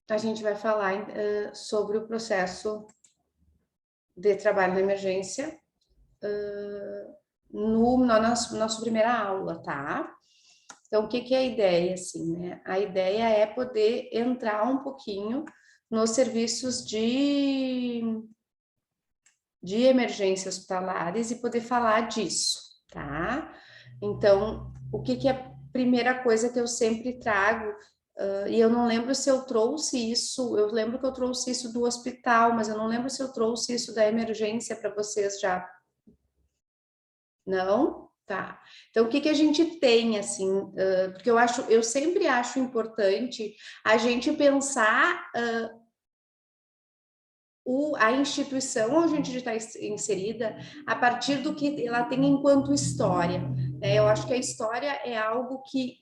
a gente vai falar sobre o processo de trabalho na emergência na nossa primeira aula, tá? Então, o que que é a ideia, assim, né? A ideia é poder entrar um pouquinho nos serviços de emergência hospitalares e poder falar disso, tá? Então, o que que é a primeira coisa que eu sempre trago, e eu não lembro se eu trouxe isso, eu lembro que eu trouxe isso do hospital, mas eu não lembro se eu trouxe isso da emergência para vocês já. Não? Tá. Então, o que que a gente tem, assim, porque eu sempre acho importante a gente pensar a instituição onde a gente está inserida a partir do que ela tem enquanto história, né? Eu acho que a história é algo que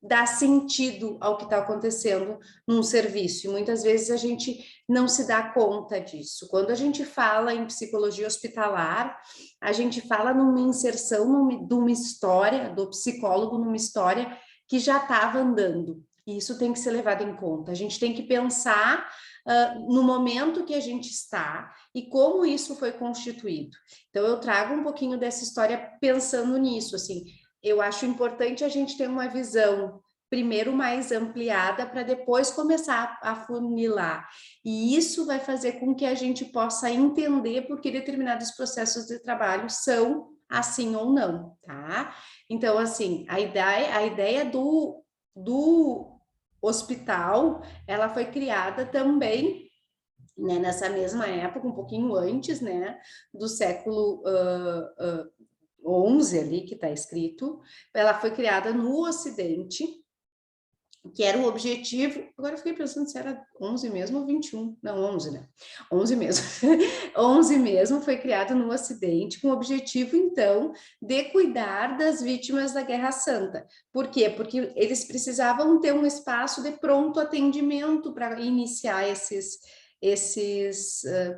dá sentido ao que está acontecendo num serviço, e muitas vezes a gente não se dá conta disso. Quando a gente fala em psicologia hospitalar, a gente fala numa inserção de uma história, do psicólogo numa história que já estava andando, e isso tem que ser levado em conta. A gente tem que pensar no momento que a gente está e como isso foi constituído. Então, eu trago um pouquinho dessa história pensando nisso, assim, eu acho importante a gente ter uma visão primeiro mais ampliada para depois começar a funilar. E isso vai fazer com que a gente possa entender por que determinados processos de trabalho são assim ou não, tá? Então, assim, a ideia do hospital, ela foi criada também, né, nessa mesma época, um pouquinho antes, né, do século 11 ali que está escrito, ela foi criada no Ocidente, que era o objetivo, agora eu fiquei pensando se era 11 mesmo ou 21, não, 11, né? 11 mesmo. 11 mesmo, foi criado no Ocidente com o objetivo, então, de cuidar das vítimas da Guerra Santa. Por quê? Porque eles precisavam ter um espaço de pronto atendimento para iniciar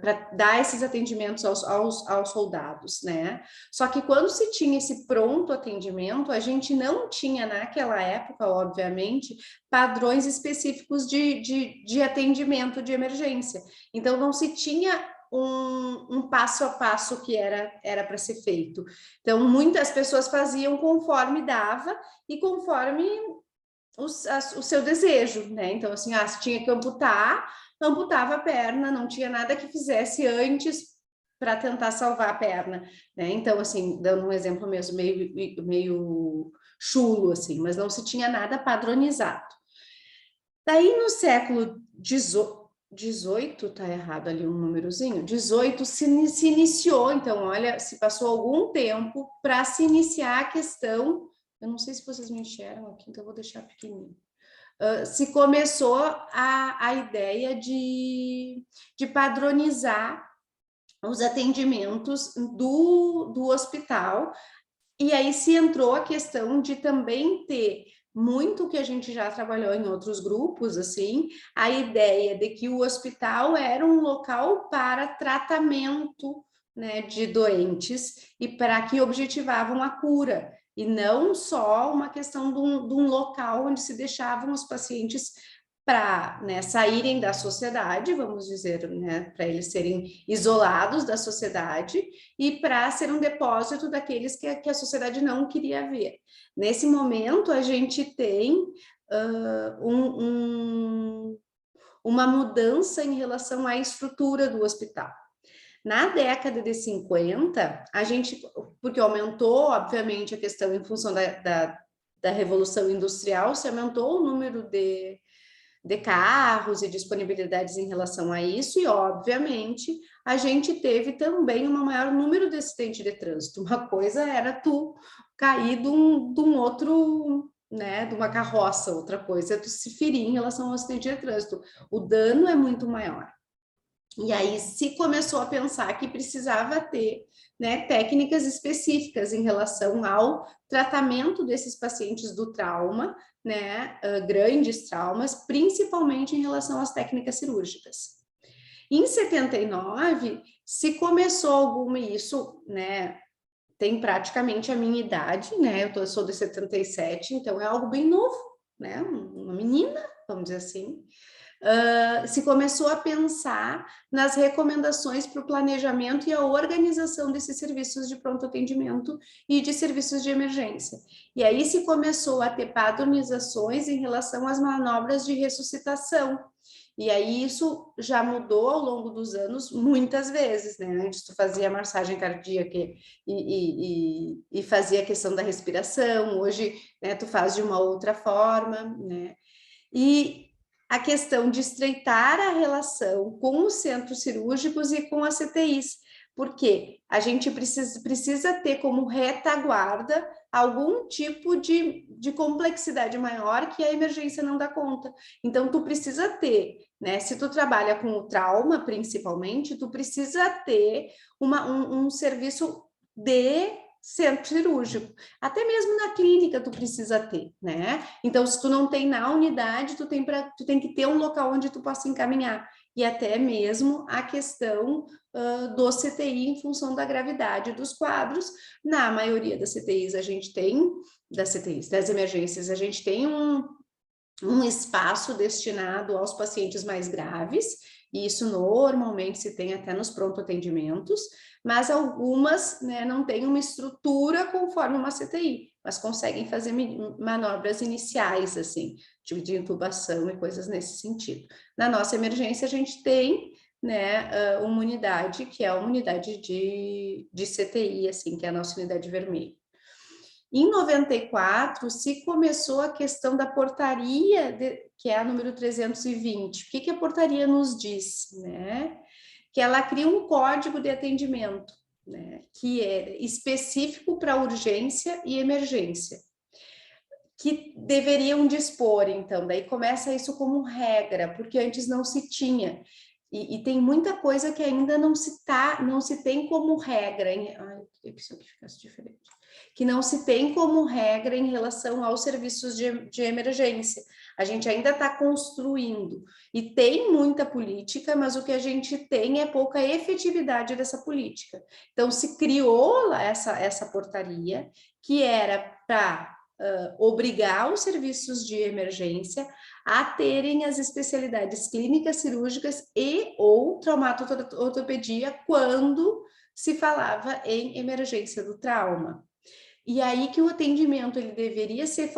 para dar esses atendimentos aos soldados, né? Só que quando se tinha esse pronto atendimento, a gente não tinha naquela época, obviamente, padrões específicos de atendimento de emergência. Então, não se tinha um passo a passo que era para ser feito. Então, muitas pessoas faziam conforme dava e conforme o seu desejo, né? Então, assim, se tinha que amputar, amputava a perna, não tinha nada que fizesse antes para tentar salvar a perna, né? Então, assim, dando um exemplo mesmo meio chulo, assim, mas não se tinha nada padronizado. Daí, no século XVIII, tá errado ali um númerozinho, 18 se iniciou, então, olha, se passou algum tempo para se iniciar a questão, eu não sei se vocês me enxergam aqui, então eu vou deixar pequenininho. Se começou a ideia de padronizar os atendimentos do hospital, e aí se entrou a questão de também ter muito que a gente já trabalhou em outros grupos, assim, a ideia de que o hospital era um local para tratamento, né, de doentes e para que objetivavam a cura, e não só uma questão de um local onde se deixavam os pacientes para, né, saírem da sociedade, vamos dizer, né, para eles serem isolados da sociedade e para ser um depósito daqueles que a sociedade não queria ver. Nesse momento, a gente tem uma mudança em relação à estrutura do hospital. Na década de 50, a gente, porque aumentou, obviamente, a questão em função da Revolução Industrial, se aumentou o número de carros e disponibilidades em relação a isso, e obviamente a gente teve também um maior número de acidentes de trânsito. Uma coisa era tu cair de um outro, né, de uma carroça, outra coisa é tu se ferir em relação ao acidente de trânsito. O dano é muito maior. E aí se começou a pensar que precisava ter, né, técnicas específicas em relação ao tratamento desses pacientes do trauma, né, grandes traumas, principalmente em relação às técnicas cirúrgicas. Em 79 se começou alguma isso, né, tem praticamente a minha idade, né, eu sou de 77, então é algo bem novo, né, uma menina, vamos dizer assim, se começou a pensar nas recomendações para o planejamento e a organização desses serviços de pronto atendimento e de serviços de emergência. E aí se começou a ter padronizações em relação às manobras de ressuscitação. E aí isso já mudou ao longo dos anos muitas vezes, né? Antes tu fazia massagem cardíaca e fazia a questão da respiração, hoje, né, tu faz de uma outra forma, né? E a questão de estreitar a relação com os centros cirúrgicos e com as CTIs, porque a gente precisa ter como retaguarda algum tipo de complexidade maior que a emergência não dá conta. Então, tu precisa ter, né? Se tu trabalha com o trauma, principalmente, tu precisa ter um serviço de centro cirúrgico. Até mesmo na clínica tu precisa ter, né? Então, se tu não tem na unidade, tu tem que ter um local onde tu possa encaminhar. E até mesmo a questão do CTI em função da gravidade dos quadros. Na maioria das CTIs, a gente tem, das emergências, a gente tem um espaço destinado aos pacientes mais graves, e isso normalmente se tem até nos pronto-atendimentos, mas algumas, né, não têm uma estrutura conforme uma CTI, mas conseguem fazer manobras iniciais, assim, de intubação e coisas nesse sentido. Na nossa emergência, a gente tem, né, uma unidade, que é a unidade de CTI, assim, que é a nossa unidade vermelha. Em 94, se começou a questão da portaria, que é a número 320. O que a portaria nos diz? Né? Que ela cria um código de atendimento, né? Que é específico para urgência e emergência, que deveriam dispor, então, daí começa isso como regra, porque antes não se tinha. E tem muita coisa que ainda não se tem como regra. Ai, queria que isso aqui ficasse diferente. Que não se tem como regra em relação aos serviços de emergência. A gente ainda está construindo. E tem muita política, mas o que a gente tem é pouca efetividade dessa política. Então, se criou essa portaria, que era para obrigar os serviços de emergência a terem as especialidades clínicas, cirúrgicas e ou traumato-ortopedia quando se falava em emergência do trauma. E aí que o atendimento ele deveria ser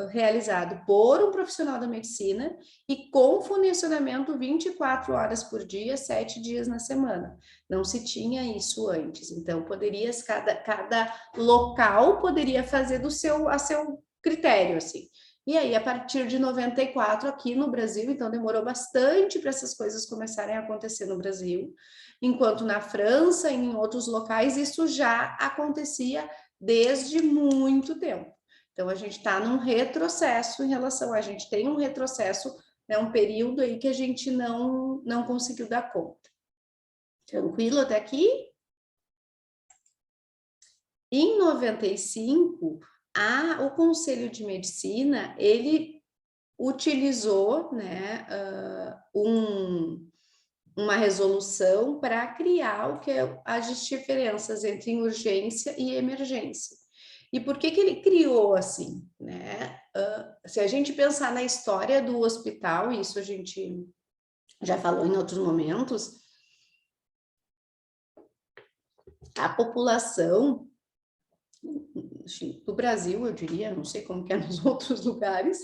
realizado por um profissional da medicina e com funcionamento 24 horas por dia, 7 dias na semana. Não se tinha isso antes. Então, cada local poderia fazer a seu critério, assim. E aí, a partir de 94, aqui no Brasil, então demorou bastante para essas coisas começarem a acontecer no Brasil, enquanto na França e em outros locais isso já acontecia desde muito tempo. Então, a gente está num retrocesso em relação, a gente tem um retrocesso, né, um período aí que a gente não conseguiu dar conta. Tranquilo até aqui? Em 95, o Conselho de Medicina, ele utilizou, né, uma resolução para criar o que é as diferenças entre urgência e emergência. E por que ele criou assim, né? Se a gente pensar na história do hospital, isso a gente já falou em outros momentos, a população do Brasil, eu diria, não sei como que é nos outros lugares,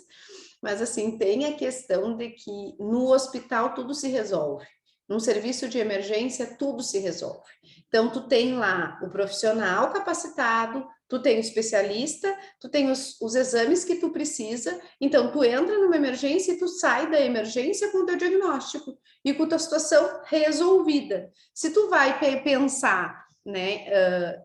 mas assim, tem a questão de que no hospital tudo se resolve. Num serviço de emergência, tudo se resolve. Então, tu tem lá o profissional capacitado, tu tem o especialista, tu tem os exames que tu precisa, então tu entra numa emergência e tu sai da emergência com o teu diagnóstico e com a tua situação resolvida. Se tu vai pensar, né,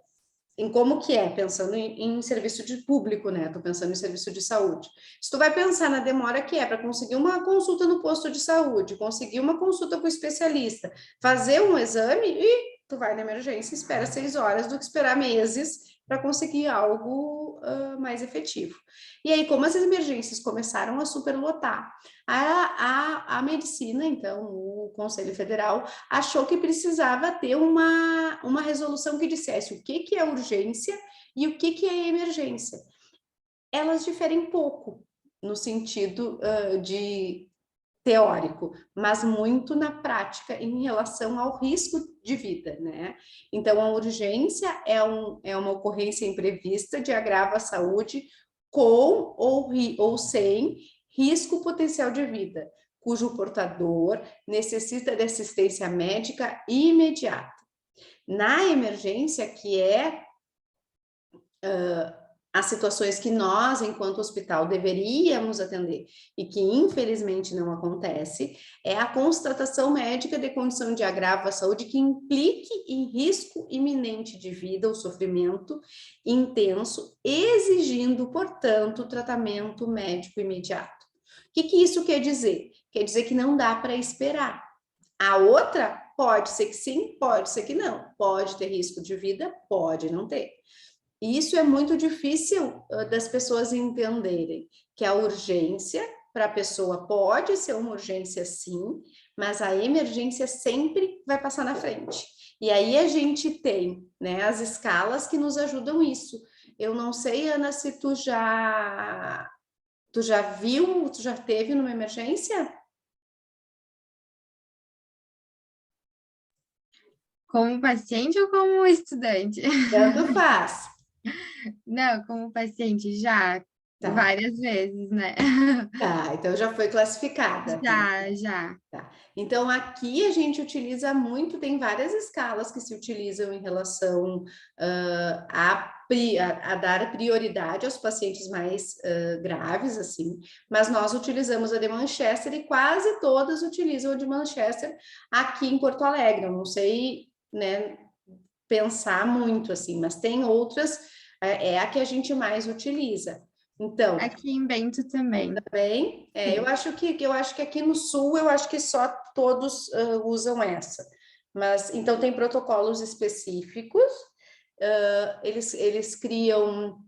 em como que é, pensando em serviço de público, né? Tô pensando em serviço de saúde. Se tu vai pensar na demora que é para conseguir uma consulta no posto de saúde, conseguir uma consulta com o especialista, fazer um exame e tu vai na emergência e espera 6 horas do que esperar meses para conseguir algo mais efetivo. E aí, como as emergências começaram a superlotar, a medicina, então, o Conselho Federal, achou que precisava ter uma resolução que dissesse o que é urgência e o que é emergência. Elas diferem pouco no sentido de teórico, mas muito na prática em relação ao risco de vida, né? Então, a urgência é uma ocorrência imprevista de agravo à saúde com ou sem risco potencial de vida, cujo portador necessita de assistência médica imediata. Na emergência, que é as situações que nós, enquanto hospital, deveríamos atender e que infelizmente não acontece, é a constatação médica de condição de agravo à saúde que implique em risco iminente de vida ou sofrimento intenso, exigindo, portanto, tratamento médico imediato. O que isso quer dizer? Quer dizer que não dá para esperar. A outra pode ser que sim, pode ser que não. Pode ter risco de vida, pode não ter. E isso é muito difícil das pessoas entenderem, que a urgência para a pessoa pode ser uma urgência sim, mas a emergência sempre vai passar na frente. E aí a gente tem, né, as escalas que nos ajudam isso. Eu não sei, Ana, se tu já viu, tu já teve numa emergência? Como paciente ou como estudante? Tanto faz. Não, como paciente já Tá, várias vezes, né? tá. Então já foi classificada, né? Já, já. Tá. Então, aqui a gente utiliza muito, tem várias escalas que se utilizam em relação a dar prioridade aos pacientes mais graves, assim, mas nós utilizamos a de Manchester e quase todas utilizam a de Manchester aqui em Porto Alegre. Eu não sei, né, pensar muito, assim, mas tem outras, é a que a gente mais utiliza. Então, Aqui em Bento também. bem, Sim. eu acho que aqui no sul eu acho que só todos usam essa. Mas então tem protocolos específicos, eles criam,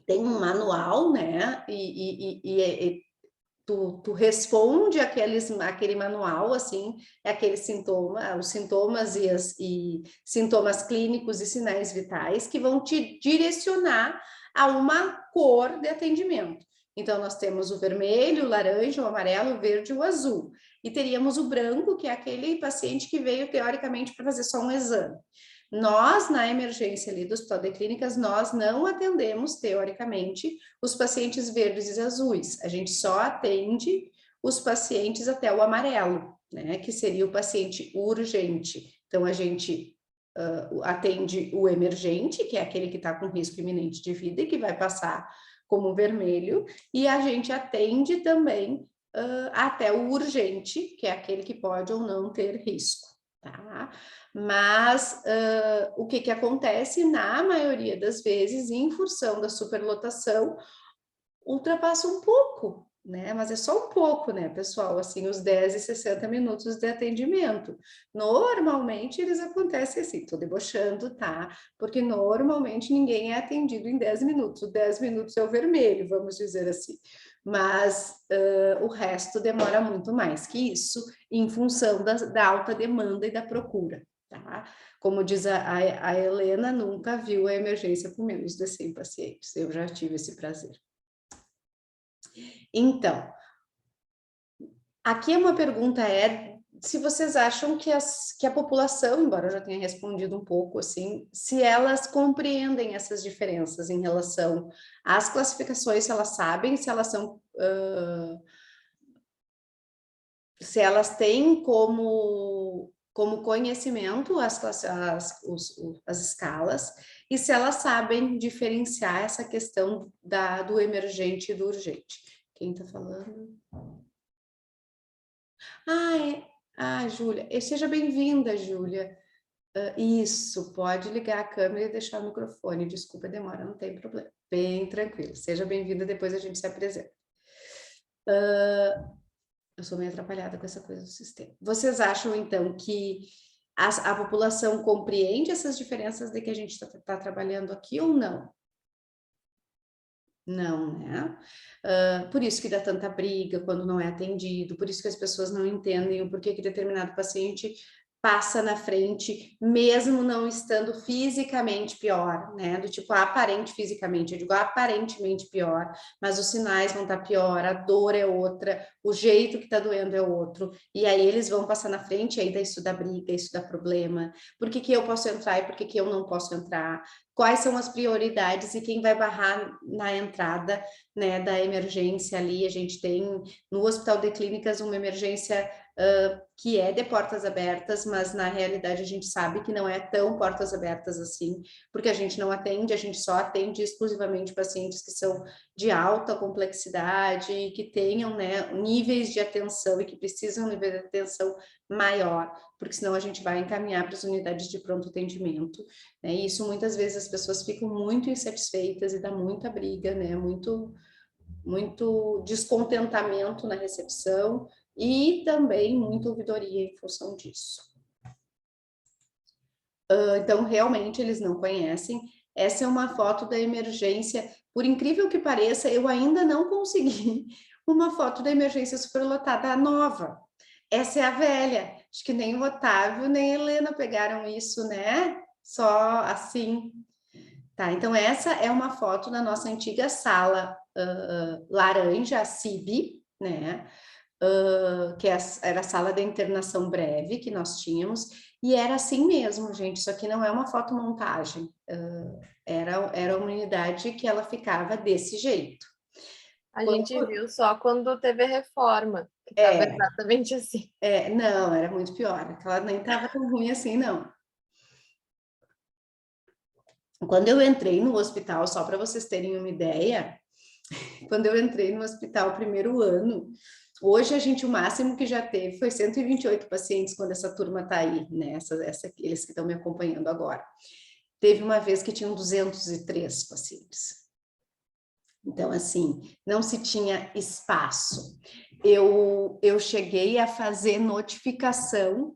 tem um manual, né? E tu responde aquele manual, assim, é aquele sintoma, os sintomas e sintomas clínicos e sinais vitais que vão te direcionar a uma cor de atendimento. Então, nós temos o vermelho, o laranja, o amarelo, o verde e o azul. E teríamos o branco, que é aquele paciente que veio, teoricamente, para fazer só um exame. Nós, na emergência ali do Hospital de Clínicas, nós não atendemos, teoricamente, os pacientes verdes e azuis. A gente só atende os pacientes até o amarelo, né? Que seria o paciente urgente. Então, a gente atende o emergente, que é aquele que está com risco iminente de vida e que vai passar como vermelho, e a gente atende também até o urgente, que é aquele que pode ou não ter risco, tá? Mas o que acontece na maioria das vezes, em função da superlotação, ultrapassa um pouco, né? Mas é só um pouco, né, pessoal? Assim, os 10 e 60 minutos de atendimento. Normalmente eles acontecem assim, tô debochando, tá? Porque normalmente ninguém é atendido em 10 minutos. O 10 minutos é o vermelho, vamos dizer assim. Mas o resto demora muito mais que isso, em função da alta demanda e da procura, tá? Como diz a Helena, nunca viu a emergência com menos de 100 pacientes. Eu já tive esse prazer. Então, aqui uma pergunta se vocês acham que a população, embora eu já tenha respondido um pouco assim, se elas compreendem essas diferenças em relação às classificações, se elas sabem, se elas são, se elas têm como conhecimento as escalas e se elas sabem diferenciar essa questão do emergente e do urgente. Quem está falando? Júlia, seja bem-vinda, Júlia. Isso, pode ligar a câmera e deixar o microfone. Desculpa a demora, não tem problema. Bem tranquilo. Seja bem-vinda, depois a gente se apresenta. Eu sou meio atrapalhada com essa coisa do sistema. Vocês acham, então, que a população compreende essas diferenças de que a gente está trabalhando aqui ou não? Não, né? Por isso que dá tanta briga quando não é atendido, por isso que as pessoas não entendem o porquê que determinado paciente passa na frente, mesmo não estando fisicamente pior, né? Do tipo, aparente fisicamente, eu digo aparentemente pior, mas os sinais vão estar pior, a dor é outra, o jeito que tá doendo é outro, e aí eles vão passar na frente, e aí daí isso dá briga, isso dá problema, por que que eu posso entrar e por que que eu não posso entrar? Quais são as prioridades e quem vai barrar na entrada, né, da emergência ali? A gente tem no Hospital de Clínicas uma emergência que é de portas abertas, mas na realidade a gente sabe que não é tão portas abertas assim, porque a gente não atende, a gente só atende exclusivamente pacientes que são de alta complexidade, que tenham, né, níveis de atenção e que precisam de um nível de atenção maior, porque senão a gente vai encaminhar para as unidades de pronto atendimento, né? E isso muitas vezes as pessoas ficam muito insatisfeitas e dá muita briga, né? Muito descontentamento na recepção e também muita ouvidoria em função disso. Então, realmente, eles não conhecem. Essa é uma foto da emergência. Por incrível que pareça, eu ainda não consegui uma foto da emergência superlotada nova. Essa é a velha. Acho que nem o Otávio, nem a Helena pegaram isso, né? Só assim. Tá, então essa é uma foto da nossa antiga sala laranja, a CIB, né? Era a sala de internação breve que nós tínhamos, e era assim mesmo, gente, isso aqui não é uma fotomontagem, era uma unidade que ela ficava desse jeito. A gente viu só quando teve a reforma, que estava exatamente assim. Não, era muito pior, ela nem estava tão ruim assim, não. Quando eu entrei no hospital, só para vocês terem uma ideia, quando eu entrei no hospital primeiro ano, hoje a gente, o máximo que já teve foi 128 pacientes quando essa turma está aí, né? Eles que estão me acompanhando agora. Teve uma vez que tinham 203 pacientes. Então, assim, não se tinha espaço. Eu cheguei a fazer notificação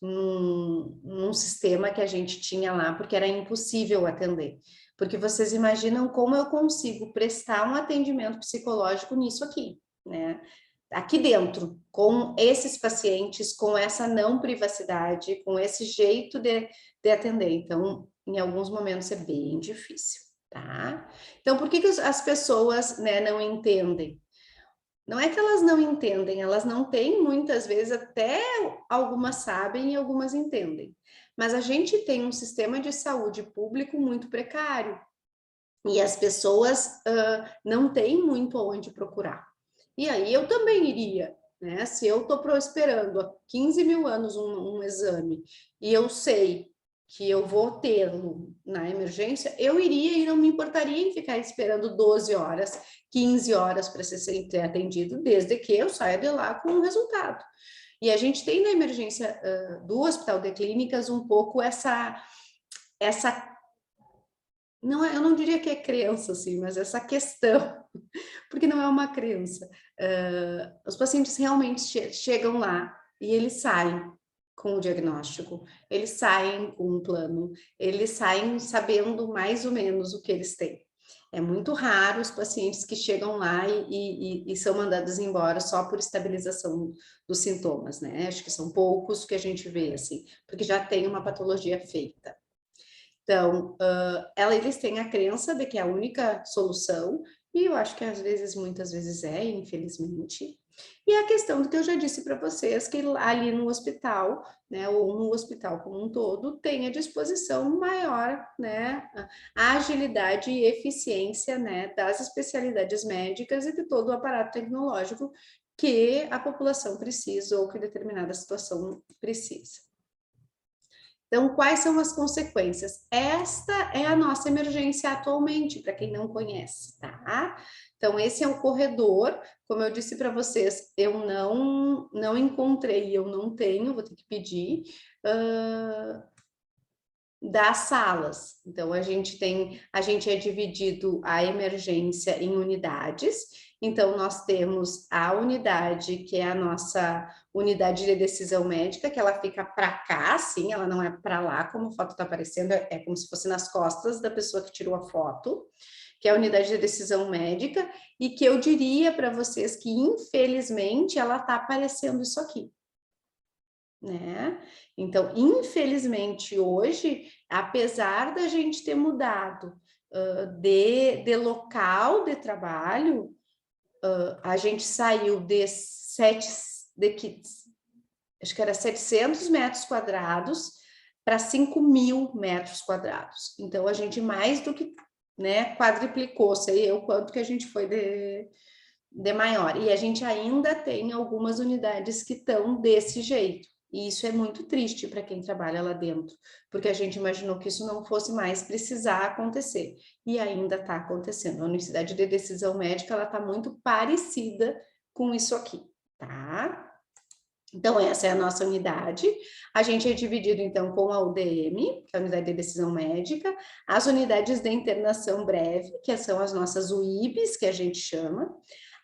num sistema que a gente tinha lá, porque era impossível atender. Porque vocês imaginam como eu consigo prestar um atendimento psicológico nisso aqui, né? Aqui dentro, com esses pacientes, com essa não privacidade, com esse jeito de atender. Então, em alguns momentos é bem difícil, tá? Então, por que as pessoas, né, não entendem? Não é que elas não entendem, elas não têm muitas vezes, até algumas sabem e algumas entendem. Mas a gente tem um sistema de saúde público muito precário e as pessoas não têm muito onde procurar. E aí eu também iria, né? Se eu estou esperando há 15 mil anos um exame e eu sei que eu vou tê-lo na emergência, eu iria e não me importaria em ficar esperando 12 horas, 15 horas para ser atendido, desde que eu saia de lá com o resultado. E a gente tem na emergência do Hospital de Clínicas um pouco essa não é, eu não diria que é crença, assim, mas essa questão, porque não é uma crença. Os pacientes realmente chegam lá e eles saem com o diagnóstico, eles saem com um plano, eles saem sabendo mais ou menos o que eles têm. É muito raro os pacientes que chegam lá e são mandados embora só por estabilização dos sintomas, né? Acho que são poucos que a gente vê, assim, porque já tem uma patologia feita. Então, eles têm a crença de que é a única solução, e eu acho que às vezes, muitas vezes infelizmente. E a questão do que eu já disse para vocês, que ali no hospital, né, ou no hospital como um todo, tem a disposição maior, né, a agilidade e eficiência, né, das especialidades médicas e de todo o aparato tecnológico que a população precisa ou que determinada situação precisa. Então, quais são as consequências? Esta é a nossa emergência atualmente, para quem não conhece, tá? Então, esse é o corredor, como eu disse para vocês, eu não encontrei, eu não tenho, vou ter que pedir, das salas. Então, a gente é dividido a emergência em unidades. Então, nós temos a unidade, que é a nossa unidade de decisão médica, que ela fica para cá, assim, ela não é para lá, como a foto está aparecendo, é como se fosse nas costas da pessoa que tirou a foto, que é a unidade de decisão médica, e que eu diria para vocês que, infelizmente, ela está aparecendo isso aqui. né? Então, infelizmente, hoje, apesar da gente ter mudado de local de trabalho, a gente saiu acho que era 700 metros quadrados para 5.000 metros quadrados. Então, a gente mais do que, né, quadriplicou, sei eu quanto que a gente foi de maior. E a gente ainda tem algumas unidades que estão desse jeito. E isso é muito triste para quem trabalha lá dentro, porque a gente imaginou que isso não fosse mais precisar acontecer. E ainda está acontecendo. A Universidade de Decisão Médica, ela está muito parecida com isso aqui, tá? Então, essa é a nossa unidade. A gente é dividido, então, com a UDM, que é a Unidade de Decisão Médica, as unidades de internação breve, que são as nossas UIBs, que a gente chama,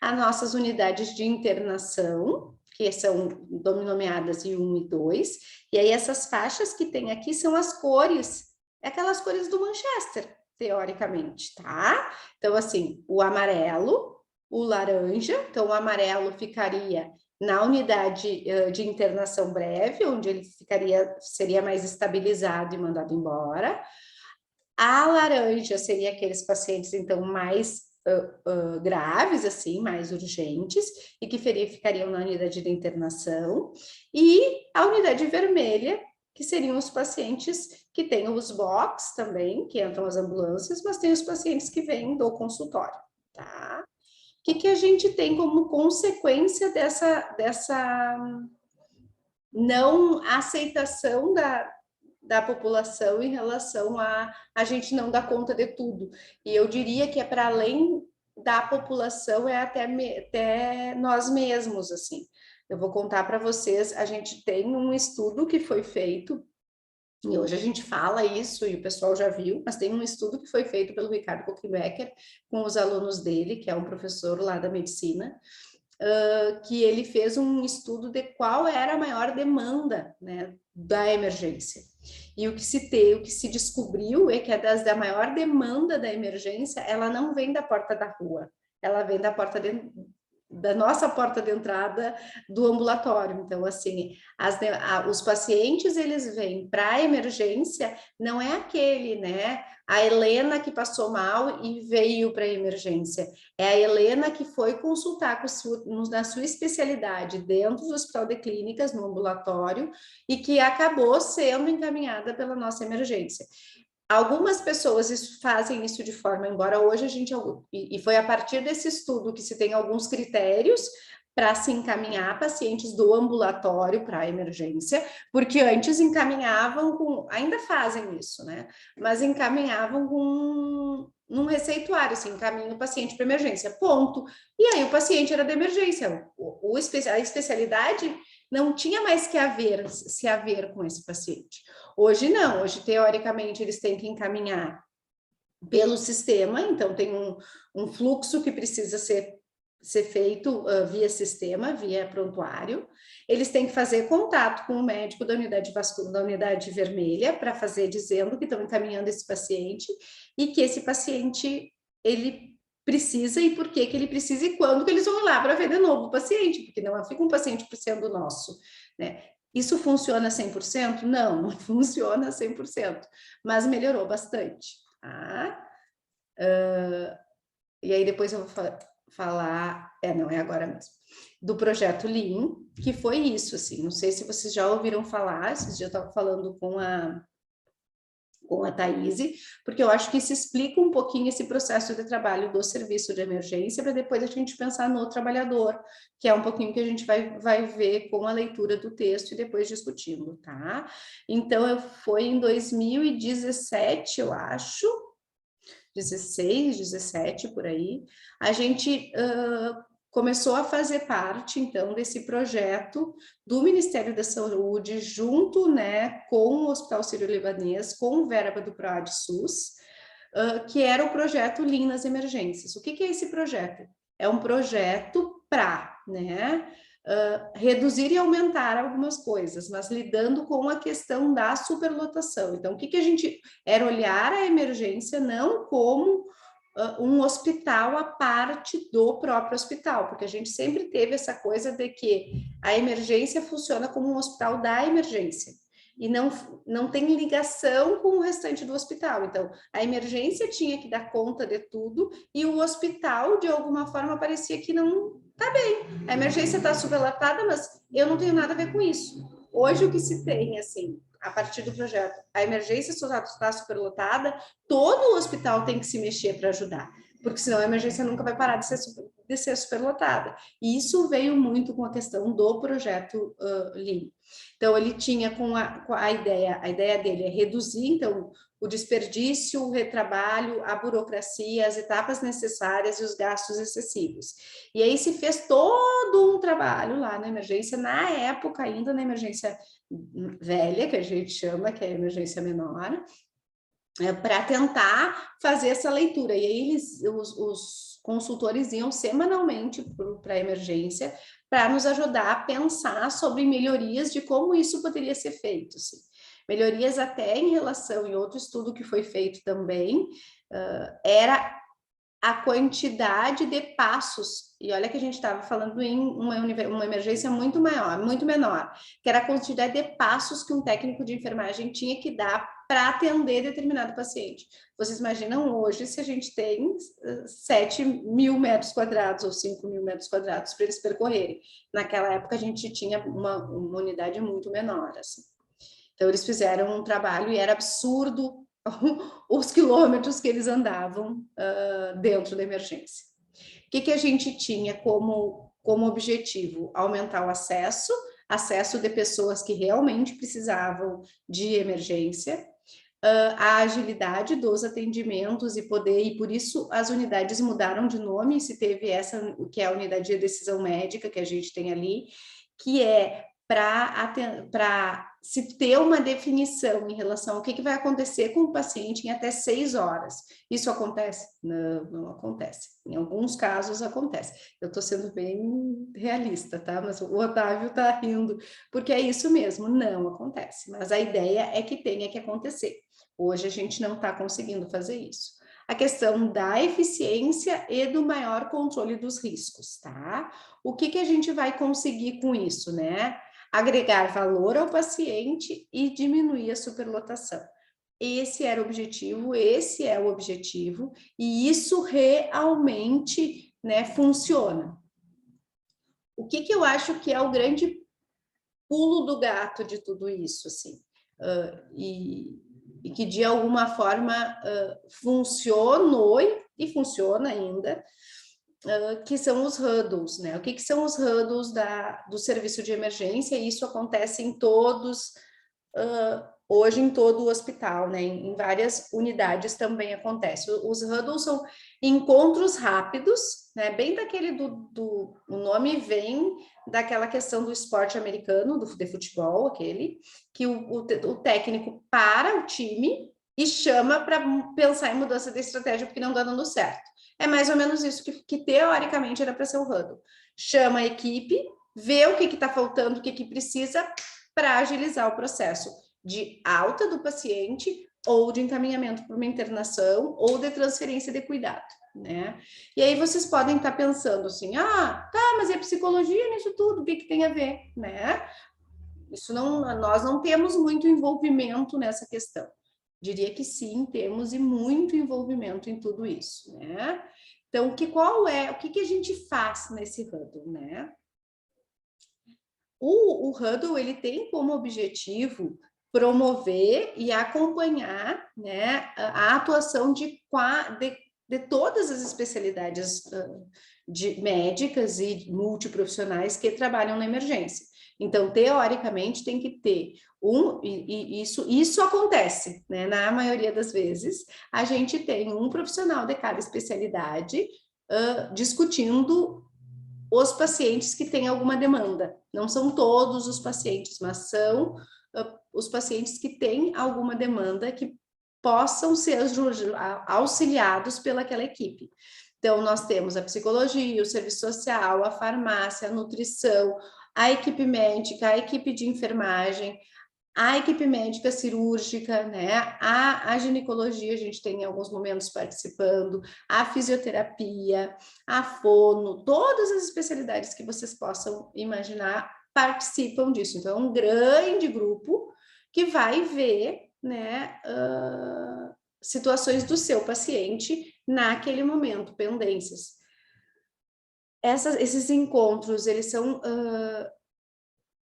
as nossas unidades de internação, que são nomeadas em 1 e 2, e aí essas faixas que tem aqui são as cores, aquelas cores do Manchester, teoricamente, tá? Então, assim, o amarelo, o laranja, então o amarelo ficaria na unidade de internação breve, onde ele seria mais estabilizado e mandado embora. A laranja seria aqueles pacientes, então, mais graves, assim, mais urgentes, e que ficariam na unidade de internação. E a unidade vermelha, que seriam os pacientes que têm os box também, que entram as ambulâncias, mas tem os pacientes que vêm do consultório, tá? O que a gente tem como consequência dessa não aceitação da população em relação a gente não dar conta de tudo? E eu diria que é para além da população, é até nós mesmos, assim. Eu vou contar para vocês, a gente tem um estudo que foi feito, e hoje a gente fala isso e o pessoal já viu, mas tem um estudo que foi feito pelo Ricardo Kuchenbecker com os alunos dele, que é um professor lá da medicina, que ele fez um estudo de qual era a maior demanda, né, da emergência. E o que se descobriu é que da maior demanda da emergência, ela não vem da porta da rua, ela vem da nossa porta de entrada do ambulatório. Então, assim, os pacientes, eles vêm para a emergência, não é aquele, né, a Helena que passou mal e veio para a emergência, é a Helena que foi consultar na sua especialidade dentro do hospital de clínicas, no ambulatório, e que acabou sendo encaminhada pela nossa emergência. Algumas pessoas fazem isso de forma, embora hoje a gente, e foi a partir desse estudo que se tem alguns critérios para se encaminhar pacientes do ambulatório para a emergência, porque antes encaminhavam ainda fazem isso, né? Mas encaminhavam num receituário, assim, encaminha o paciente para emergência, ponto. E aí o paciente era de emergência, a especialidade não tinha mais se haver com esse paciente. Hoje não, hoje teoricamente eles têm que encaminhar pelo sistema, então tem um fluxo que precisa ser feito via sistema, via prontuário. Eles têm que fazer contato com o médico da unidade vascular, da unidade vermelha, para fazer dizendo que estão encaminhando esse paciente e que esse paciente ele precisa e por que ele precisa e quando que eles vão lá para ver de novo o paciente, porque não fica um paciente sendo nosso, né? Isso funciona 100%? Não, não funciona 100%, mas melhorou bastante, tá? E aí depois eu vou falar, não é agora mesmo, do projeto Lean, que foi isso, assim, não sei se vocês já ouviram falar, esses dias eu estava falando com a Thaís, porque eu acho que isso explica um pouquinho esse processo de trabalho do serviço de emergência, para depois a gente pensar no trabalhador, que é um pouquinho que a gente vai ver com a leitura do texto e depois discutindo, tá? Então, foi em 2017, eu acho, 16, 17, por aí, a gente começou a fazer parte, então, desse projeto do Ministério da Saúde, junto, né, com o Hospital Sírio-Libanês, com verba do PROAD-SUS, que era o projeto Lean nas Emergências. O que é esse projeto? É um projeto para, né, reduzir e aumentar algumas coisas, mas lidando com a questão da superlotação. Então, o que a gente era olhar a emergência não como um hospital à parte do próprio hospital, porque a gente sempre teve essa coisa de que a emergência funciona como um hospital da emergência, e não tem ligação com o restante do hospital. Então, a emergência tinha que dar conta de tudo, e o hospital, de alguma forma, parecia que não está bem. A emergência está superlotada, mas eu não tenho nada a ver com isso. Hoje, o que se tem, assim, a partir do projeto, a emergência está superlotada, todo o hospital tem que se mexer para ajudar, porque senão a emergência nunca vai parar de ser superlotada. E isso veio muito com a questão do projeto Lean. Então, ele tinha com a ideia dele é reduzir, então, o desperdício, o retrabalho, a burocracia, as etapas necessárias e os gastos excessivos. E aí se fez todo um trabalho lá na emergência, na época ainda na emergência velha, que a gente chama, que é a emergência menor, para tentar fazer essa leitura. E aí os consultores iam semanalmente para a emergência para nos ajudar a pensar sobre melhorias de como isso poderia ser feito. Assim. Melhorias até em relação, em outro estudo que foi feito também, era a quantidade de passos, e olha que a gente estava falando em uma emergência muito maior, muito menor, que era a quantidade de passos que um técnico de enfermagem tinha que dar para atender determinado paciente. Vocês imaginam hoje se a gente tem 7.000 metros quadrados ou 5.000 metros quadrados para eles percorrerem. Naquela época a gente tinha uma unidade muito menor, assim. Então eles fizeram um trabalho e era absurdo os quilômetros que eles andavam dentro da emergência. O que a gente tinha como objetivo? Aumentar o acesso de pessoas que realmente precisavam de emergência, a agilidade dos atendimentos e por isso as unidades mudaram de nome, se teve essa, que é a unidade de decisão médica que a gente tem ali, que é para se ter uma definição em relação ao que vai acontecer com o paciente em até 6 horas. Isso acontece? Não, não acontece. Em alguns casos acontece. Eu estou sendo bem realista, tá? Mas o Otávio está rindo, porque é isso mesmo, não acontece. Mas a ideia é que tenha que acontecer. Hoje a gente não está conseguindo fazer isso. A questão da eficiência e do maior controle dos riscos, tá? O que a gente vai conseguir com isso, né? Agregar valor ao paciente e diminuir a superlotação. Esse era o objetivo, esse é o objetivo, e isso realmente, né, funciona. O que eu acho que é o grande pulo do gato de tudo isso, assim, e que de alguma forma funcionou e funciona ainda, que são os huddles, né? O que são os huddles do serviço de emergência? E isso acontece em todos, hoje em todo o hospital, né? Em várias unidades também acontece. Os huddles são encontros rápidos, né? Bem daquele o nome vem daquela questão do esporte americano, de futebol, aquele, que o técnico para o time e chama para pensar em mudança de estratégia porque não está dando certo. É mais ou menos isso que teoricamente era para ser o huddle. Chama a equipe, vê o que está faltando, o que precisa para agilizar o processo de alta do paciente ou de encaminhamento para uma internação ou de transferência de cuidado, né? E aí vocês podem estar pensando assim, mas é psicologia nisso tudo, o que tem a ver, né? Isso não, nós não temos muito envolvimento nessa questão. Diria que sim, temos e muito envolvimento em tudo isso, né? Então, o que a gente faz nesse huddle, né? O huddle, ele tem como objetivo promover e acompanhar, né, a atuação de todas as especialidades médicas e multiprofissionais que trabalham na emergência. Então, teoricamente, tem que ter isso acontece, né? Na maioria das vezes, a gente tem um profissional de cada especialidade discutindo os pacientes que têm alguma demanda. Não são todos os pacientes, mas são os pacientes que têm alguma demanda que possam ser auxiliados pelaquela equipe. Então, nós temos a psicologia, o serviço social, a farmácia, a nutrição, a equipe médica, a equipe de enfermagem, a equipe médica cirúrgica, né? A ginecologia, a gente tem em alguns momentos participando, a fisioterapia, a fono, todas as especialidades que vocês possam imaginar participam disso. Então, é um grande grupo que vai ver, né, situações do seu paciente naquele momento, pendências. Esses encontros, eles são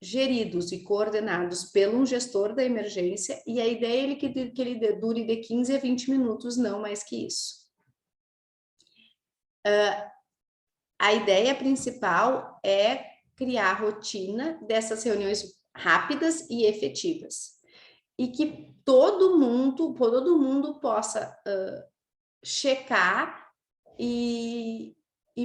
geridos e coordenados por um gestor da emergência, e a ideia é que ele dure de 15 a 20 minutos, não mais que isso. A ideia principal é criar a rotina dessas reuniões rápidas e efetivas, e que todo mundo possa checar e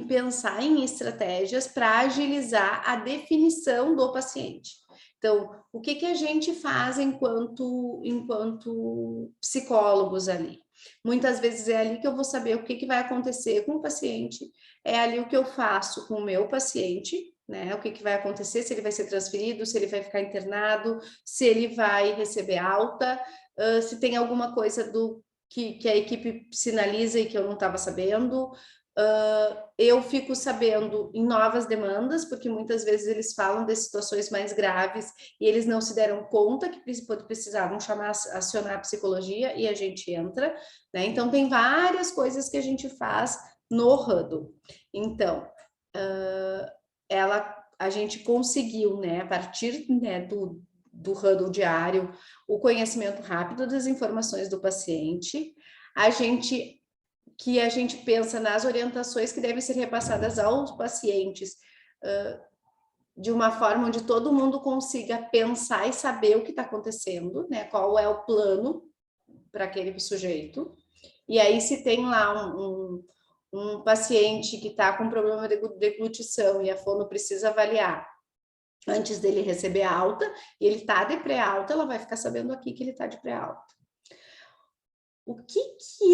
pensar em estratégias para agilizar a definição do paciente. Então, o que a gente faz enquanto psicólogos ali? Muitas vezes é ali que eu vou saber o que vai acontecer com o paciente, é ali o que eu faço com o meu paciente, né? O que vai acontecer, se ele vai ser transferido, se ele vai ficar internado, se ele vai receber alta, se tem alguma coisa que a equipe sinaliza e que eu não estava sabendo. Eu fico sabendo em novas demandas, porque muitas vezes eles falam de situações mais graves e eles não se deram conta que precisavam acionar a psicologia, e a gente entra, né? Então, tem várias coisas que a gente faz no Huddle. Então, a gente conseguiu, né, a partir, né, do Huddle diário, o conhecimento rápido das informações do paciente, a gente pensa nas orientações que devem ser repassadas aos pacientes, de uma forma onde todo mundo consiga pensar e saber o que está acontecendo, né? Qual é o plano para aquele sujeito. E aí, se tem lá um paciente que está com problema de deglutição e a fono precisa avaliar antes dele receber a alta, e ele está de pré-alta, ela vai ficar sabendo aqui que ele está de pré-alta. O que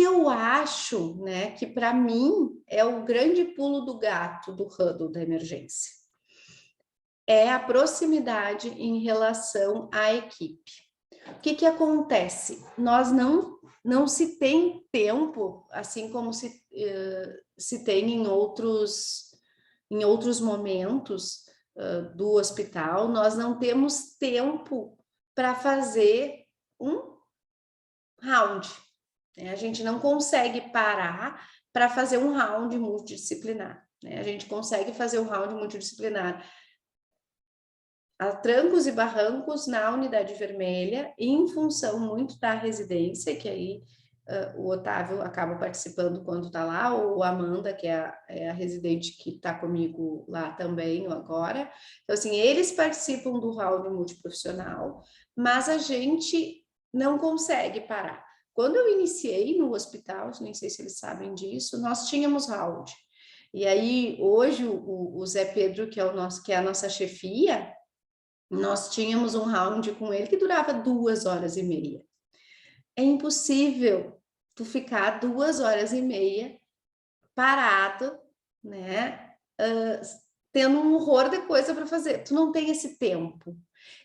eu acho, né, que para mim é o grande pulo do gato do Huddle da emergência, é a proximidade em relação à equipe. O que acontece? Nós não se tem tempo, assim como se tem em outros momentos do hospital, nós não temos tempo para fazer um round. A gente não consegue parar para fazer um round multidisciplinar. Né? A gente consegue fazer um round multidisciplinar a trancos e barrancos na unidade vermelha, em função muito da residência, que aí o Otávio acaba participando quando está lá, ou a Amanda, que é a residente que está comigo lá também agora. Então, assim, eles participam do round multiprofissional, mas a gente não consegue parar. Quando eu iniciei no hospital, nem sei se eles sabem disso, nós tínhamos round. E aí, hoje, o Zé Pedro, que é a nossa chefia, nós tínhamos um round com ele que durava 2h30. É impossível tu ficar 2h30 parado, né? Tendo um horror de coisa para fazer. Tu não tem esse tempo.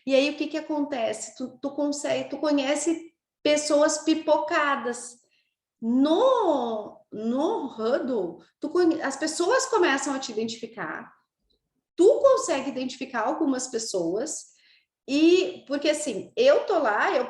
E aí, o que acontece? Tu conhece pessoas pipocadas. No Huddle, as pessoas começam a te identificar. Tu consegue identificar algumas pessoas, e porque assim, eu tô lá, eu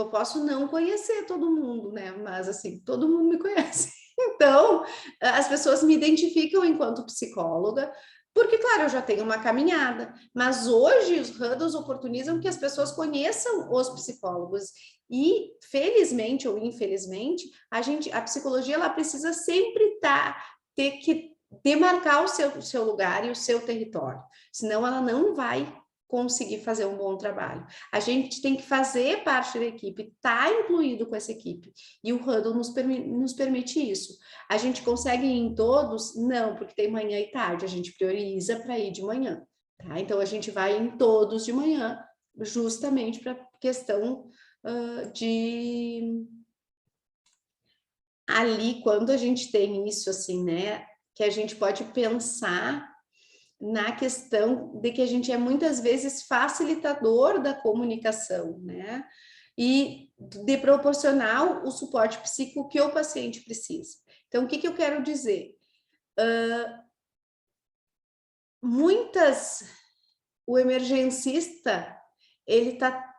posso não conhecer todo mundo, né? Mas assim, todo mundo me conhece. Então, as pessoas me identificam enquanto psicóloga, porque, claro, eu já tenho uma caminhada, mas hoje os Huddles oportunizam que as pessoas conheçam os psicólogos. E, felizmente ou infelizmente, a psicologia, ela precisa sempre ter que demarcar o seu lugar e o seu território, senão ela não vai conseguir fazer um bom trabalho. A gente tem que fazer parte da equipe, estar incluído com essa equipe, e o Huddle nos permite isso. A gente consegue ir em todos? Não, porque tem manhã e tarde, a gente prioriza para ir de manhã, tá? Então, a gente vai em todos de manhã, justamente para questão de... Ali, quando a gente tem isso, assim, né, que a gente pode pensar na questão de que a gente é muitas vezes facilitador da comunicação, né? E de proporcionar o suporte psíquico que o paciente precisa. Então, o que eu quero dizer? O emergencista, ele está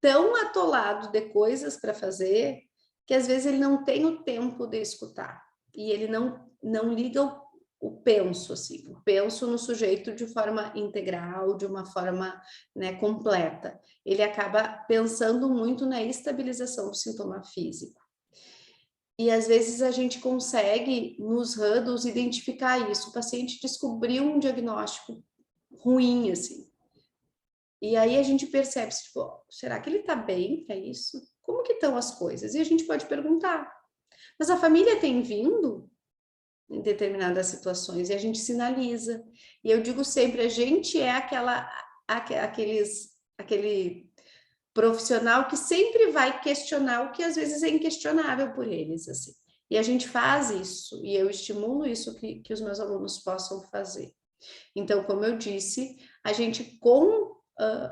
tão atolado de coisas para fazer que às vezes ele não tem o tempo de escutar e ele não liga o penso, assim, o penso no sujeito de forma integral, de uma forma, né, completa. Ele acaba pensando muito na estabilização do sintoma físico. E às vezes a gente consegue, nos huddles, identificar isso. O paciente descobriu um diagnóstico ruim, assim. E aí a gente percebe, tipo, será que ele está bem para isso? Como que estão as coisas? E a gente pode perguntar. Mas a família tem vindo em determinadas situações e a gente sinaliza. E eu digo sempre, a gente é aquele profissional que sempre vai questionar o que às vezes é inquestionável por eles, assim. E a gente faz isso, e eu estimulo isso que os meus alunos possam fazer. Então, como eu disse, a gente com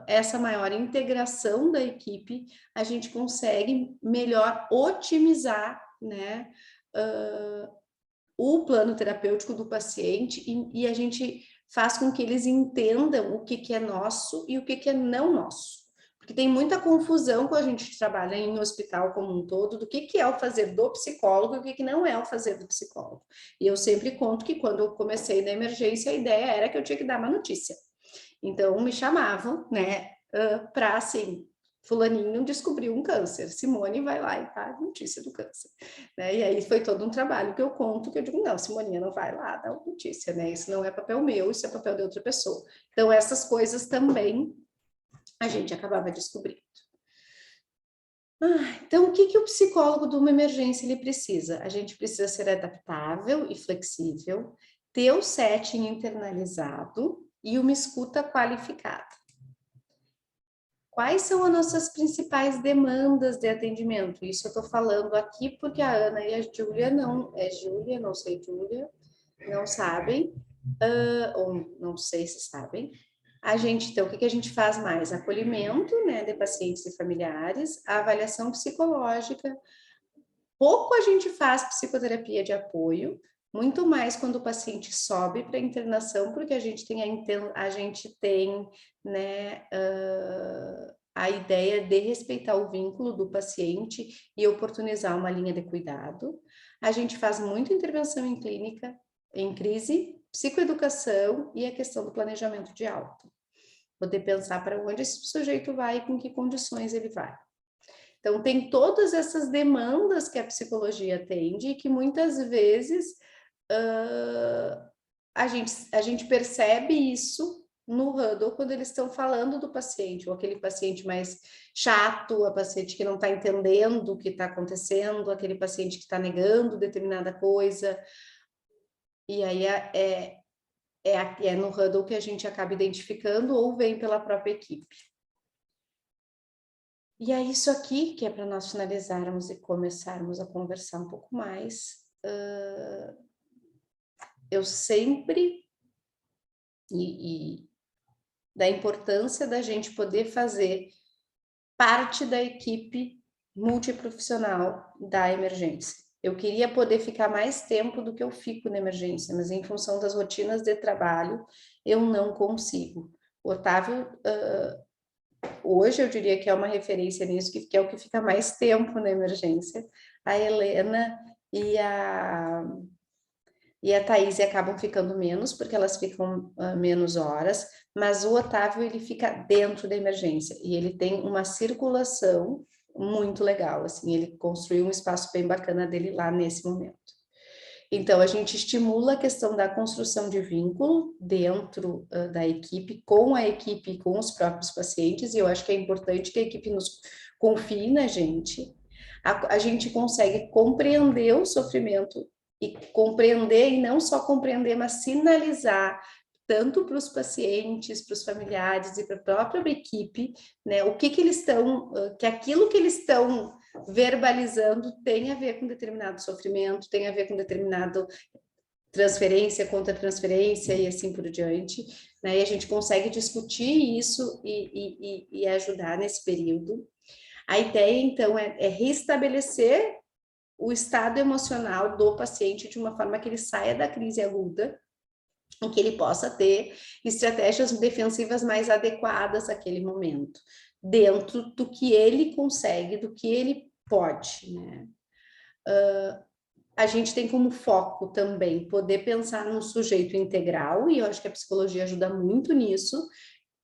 essa maior integração da equipe, a gente consegue melhor otimizar, né, o plano terapêutico do paciente e a gente faz com que eles entendam o que é nosso e o que é não nosso. Porque tem muita confusão quando a gente trabalha em um hospital como um todo, do que é o fazer do psicólogo e o que não é o fazer do psicólogo. E eu sempre conto que quando eu comecei na emergência, a ideia era que eu tinha que dar uma notícia. Então, me chamavam, né, para assim, fulaninho descobriu um câncer, Simone vai lá e dá notícia do câncer, né? E aí foi todo um trabalho que eu conto, que eu digo, não, Simoninha não vai lá dar notícia, né? Isso não é papel meu, isso é papel de outra pessoa. Então, essas coisas também a gente acabava descobrindo. Então, o que o psicólogo de uma emergência ele precisa? A gente precisa ser adaptável e flexível, ter o setting internalizado e uma escuta qualificada. Quais são as nossas principais demandas de atendimento? Isso eu estou falando aqui porque a Ana e a Júlia não sei, Júlia, não sabem, ou não sei se sabem. Então, o que a gente faz mais? Acolhimento, né, de pacientes e familiares, a avaliação psicológica. Pouco a gente faz psicoterapia de apoio, muito mais quando o paciente sobe para internação, porque a gente tem, né, a ideia de respeitar o vínculo do paciente e oportunizar uma linha de cuidado. A gente faz muita intervenção em clínica, em crise, psicoeducação e a questão do planejamento de alta. Poder pensar para onde esse sujeito vai e com que condições ele vai. Então, tem todas essas demandas que a psicologia atende e que muitas vezes a gente percebe isso no huddle quando eles estão falando do paciente, ou aquele paciente mais chato, a paciente que não está entendendo o que está acontecendo, aquele paciente que está negando determinada coisa. E aí é no huddle que a gente acaba identificando ou vem pela própria equipe. E é isso aqui que é para nós finalizarmos e começarmos a conversar um pouco mais. Eu sempre, da importância da gente poder fazer parte da equipe multiprofissional da emergência. Eu queria poder ficar mais tempo do que eu fico na emergência, mas em função das rotinas de trabalho, eu não consigo. O Otávio, hoje eu diria que é uma referência nisso, que é o que fica mais tempo na emergência. A Helena e a Thaís acabam ficando menos, porque elas ficam menos horas, mas o Otávio, ele fica dentro da emergência, e ele tem uma circulação muito legal, assim, ele construiu um espaço bem bacana dele lá nesse momento. Então, a gente estimula a questão da construção de vínculo dentro da equipe, com a equipe e com os próprios pacientes, e eu acho que é importante que a equipe nos confie na gente. A gente consegue compreender o sofrimento e compreender, e não só compreender, mas sinalizar tanto para os pacientes, para os familiares e para a própria equipe, né, o que eles estão, que aquilo que eles estão verbalizando tem a ver com determinado sofrimento, tem a ver com determinado transferência, contra transferência e assim por diante, né? E a gente consegue discutir isso e ajudar nesse período. A ideia, então, é restabelecer o estado emocional do paciente de uma forma que ele saia da crise aguda, em que ele possa ter estratégias defensivas mais adequadas àquele momento, dentro do que ele consegue, do que ele pode, né? A gente tem como foco também poder pensar num sujeito integral, e eu acho que a psicologia ajuda muito nisso,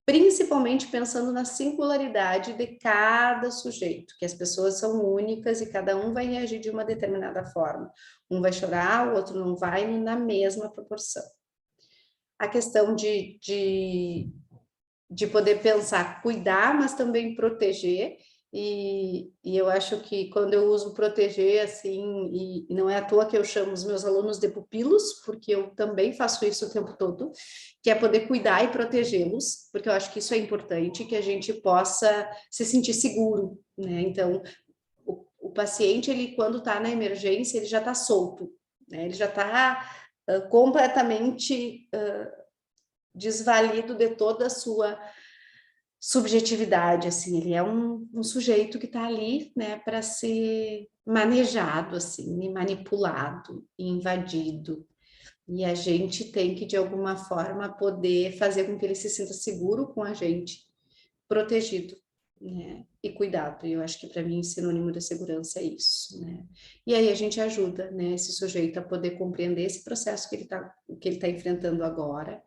principalmente pensando na singularidade de cada sujeito, que as pessoas são únicas e cada um vai reagir de uma determinada forma. Um vai chorar, o outro não vai, na mesma proporção. A questão de poder pensar, cuidar, mas também proteger, e eu acho que quando eu uso proteger, assim, e não é à toa que eu chamo os meus alunos de pupilos, porque eu também faço isso o tempo todo, que é poder cuidar e protegê-los, porque eu acho que isso é importante, que a gente possa se sentir seguro, né? Então, o paciente, ele quando está na emergência, ele já está solto, né? Ele já está completamente desvalido de toda a sua subjetividade, assim, ele é um sujeito que está ali, né, para ser manejado, assim, manipulado, invadido, e a gente tem que, de alguma forma, poder fazer com que ele se sinta seguro com a gente, protegido, né, e cuidado. E eu acho que, para mim, sinônimo de segurança é isso, né. E aí a gente ajuda, né, esse sujeito a poder compreender esse processo que ele tá enfrentando agora,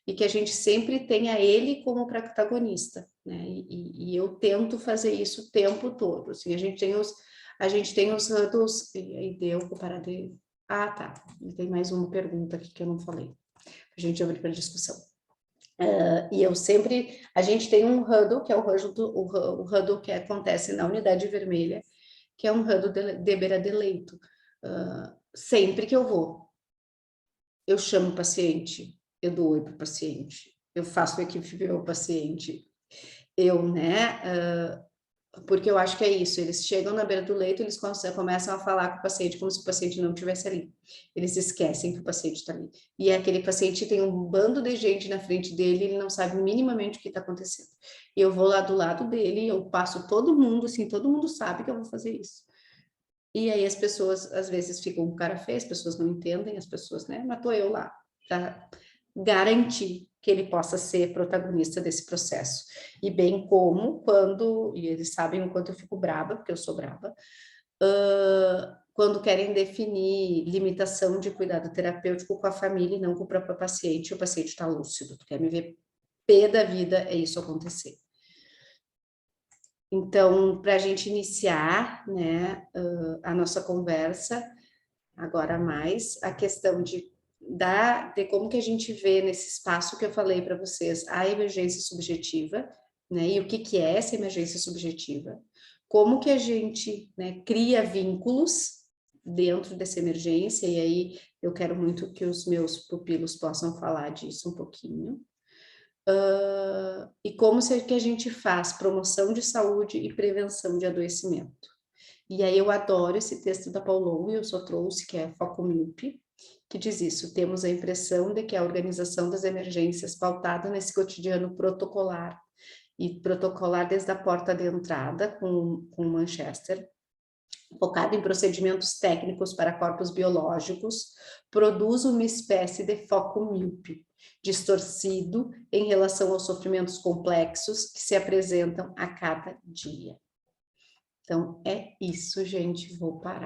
e que a gente sempre tenha ele como protagonista, né? E eu tento fazer isso o tempo todo. Assim, a gente tem os hurdles, e aí deu para parar de... Ah, tá. Tem mais uma pergunta aqui que eu não falei. A gente abrir para discussão. E eu sempre... A gente tem um hurdle, que é o hurdle que acontece na unidade vermelha, que é um hurdle de beira de leito. Sempre que eu vou, eu chamo o paciente, eu dou oi para o paciente, eu faço a equipe ver o paciente, porque eu acho que é isso, eles chegam na beira do leito, eles começam a falar com o paciente como se o paciente não estivesse ali, eles esquecem que o paciente está ali, e aquele paciente tem um bando de gente na frente dele, ele não sabe minimamente o que está acontecendo, e eu vou lá do lado dele, eu passo todo mundo, assim, todo mundo sabe que eu vou fazer isso. E aí as pessoas, às vezes, ficam com cara feia, as pessoas não entendem, as pessoas, né? Mas tô eu lá para garantir que ele possa ser protagonista desse processo. E bem como quando, e eles sabem o quanto eu fico braba, porque eu sou braba, quando querem definir limitação de cuidado terapêutico com a família e não com o próprio paciente, o paciente está lúcido, tu quer me ver pé da vida, é isso acontecer. Então, para a gente iniciar, né, a nossa conversa, agora mais, a questão de como que a gente vê nesse espaço que eu falei para vocês, a emergência subjetiva, né, e o que é essa emergência subjetiva, como que a gente, né, cria vínculos dentro dessa emergência, e aí eu quero muito que os meus pupilos possam falar disso um pouquinho. E como que a gente faz promoção de saúde e prevenção de adoecimento. E aí eu adoro esse texto da Paulon, e eu só trouxe, que é Foco Míope, que diz isso: temos a impressão de que a organização das emergências pautada nesse cotidiano protocolar, e protocolar desde a porta de entrada com Manchester, focado em procedimentos técnicos para corpos biológicos, produz uma espécie de foco míope, distorcido em relação aos sofrimentos complexos que se apresentam a cada dia. Então, é isso, gente. Vou parar.